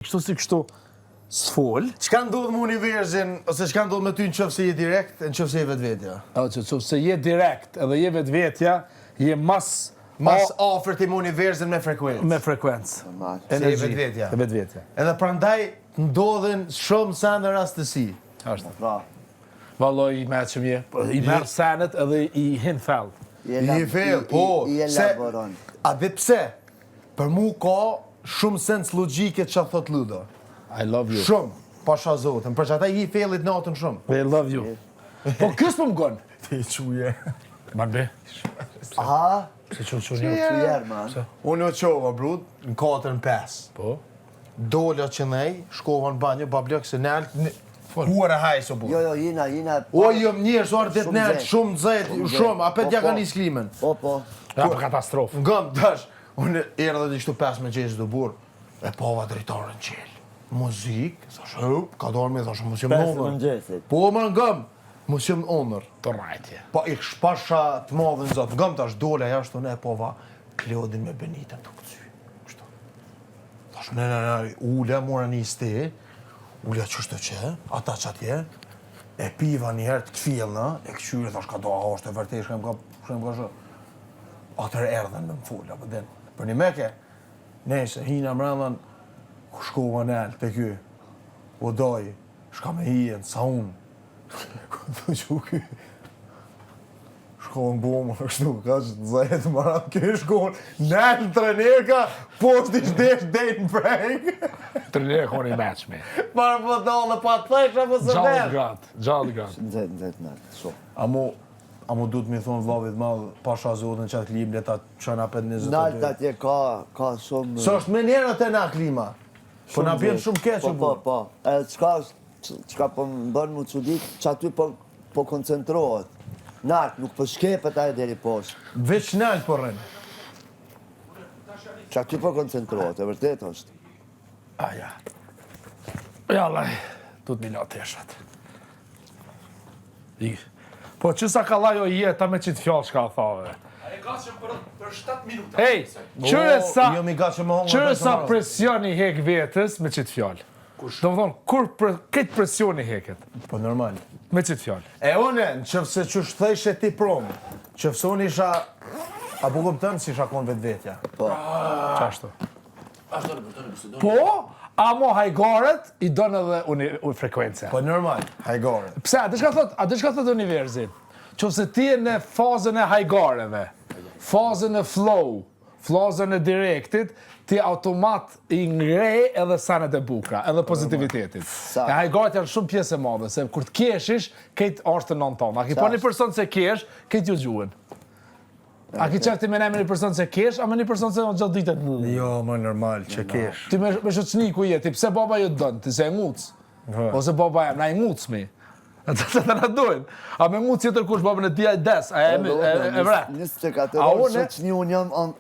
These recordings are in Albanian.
Kështu si kështu s'fol. Çka ndodh me universin, ose çka ndodh me ty në qoftë se je direkt, në qoftë se je vetvetja? Qoftë se je direkt edhe je vetvetja, je mas afërt me universin me frekuencë. me frekuencë. Se je vetvetja. Vetvetja. Edhe prandaj ndodhen shumë sende rastësi. Ashtu. Valloj i mëshëm je. I merr senet edhe i hin fell. I fel, po. I elaboron. A dhe pse? Për mu ka shumë sens logjike që thot Ludo. I love you. Shumë, pasha zotën. Për që ata i fellit natën shumë. I love you. Po kësë më mgon? Ti quje. Man be. Aha, Se që një. tujer, man. Unë o qova, brud, në 4-5. Po. Dolla që nej, shkova në banjë, bablëk se nalt, huara hajso bu. Jo, jina... O, jo më njërë, so artet Shumë nalt, nxehtë. shumë zet, shumë, apet Po, ja ka po. një sklimen. Po. Ja, për katastrofë. Ngëm, dash, unë erë dhe kështu 5 me qeshë do burë, e pova drejtarën qelë. Muzik, thash, ka dormi, thash, mos jem 5 nëmër. mëngjesit. Po, më ngëm, mos jem nëmër. Të rajtje. Po, i shpasha të madhën zotë, ngëm tash, dole, jashtë unë e pova Klodin me Benitën të këtësy. Kështu. Thash, ne, ule, mora një sti, ule qështë që, ata që atje, e piva një herë të këfilna, e këqyre, thash, ka do, a është e vërtej, shkem ka shë. Atër erdhen me më fulla, për din. Për një meke, nese, hina mrëndën, ku shkova në elë, të ky, o doj, shka me hien, sa unë. Ku të që ky, shkova në bomë, kështu, ka që të zajetë marat, kjo shkova në elë trenerka, post i shdesh dejt në prejkë. Trener ka një match me. Para po dalë, pa të thejsh, apo se verë. Gjallë gratë. Nxet, shumë. Amo du të mi thonë vlavit madhë, pasha zotën që atë klim, leta qëna për 22. Nalt atje ka shumë... Së është me njerë atë na klima, po na bjen shumë keqë, Po. Edhe çka po më bën mu çudit, që aty po koncentrohet. Nalt, nuk po shkepet aje deri poshtë. Veç nalt po rënë. Që aty po koncentrohet, e vërtet është. Aja. Jallaj, du të mila teshat. Po qësa ka lajo jeta me qitë fjallë shka thave? A e gacëm për 7 minuta. Hej, Jo mi ga që më hongë. qëre sa presion i hek vetës me qitë fjallë? Do më thonë, kur këtë presion i heket Po normal. me qitë fjallë? E une, në qëfëse që shthejshe ti promë, qëfëse unë isha, a bu këpëtën si isha konë vetë vetja. Qashtu? Po, amo hajgaret i donë edhe unë frekuencë. Po normal, hajgore. Pse, a të shka thot universin? Qofse ti e në fazën e hajgareve, fazën e flow, fazën e direktit, ti automat i ngrej edhe sanet e bukra, edhe pozitivitetit. E hajgaret janë shumë pjesë e madhe, se kur të keshish, këtë është të nënë tonë. A ki po një person se kesh, këtë ju gjuhen. A ki qefti me një person se kesh, a me një person se në gjatë ditët? Jo, më normal, që kesh. Ti me shëqni ku jeti, pse baba ju të dënë, ti se e ngucë. Ose baba jem, na i ngucë mi. Ata se të në dojnë. A me ngucë jetër kush babën e tia i des, a e vret. 24 orë shoqni unë jam on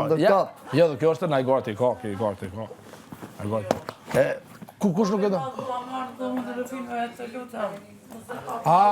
the top. Jo, dhe kjo është në ajgarti ka, kjo i garti ka. Ajgarti. Kush nuk e do? Dua marrë dhe unë telefonove të lutem. A,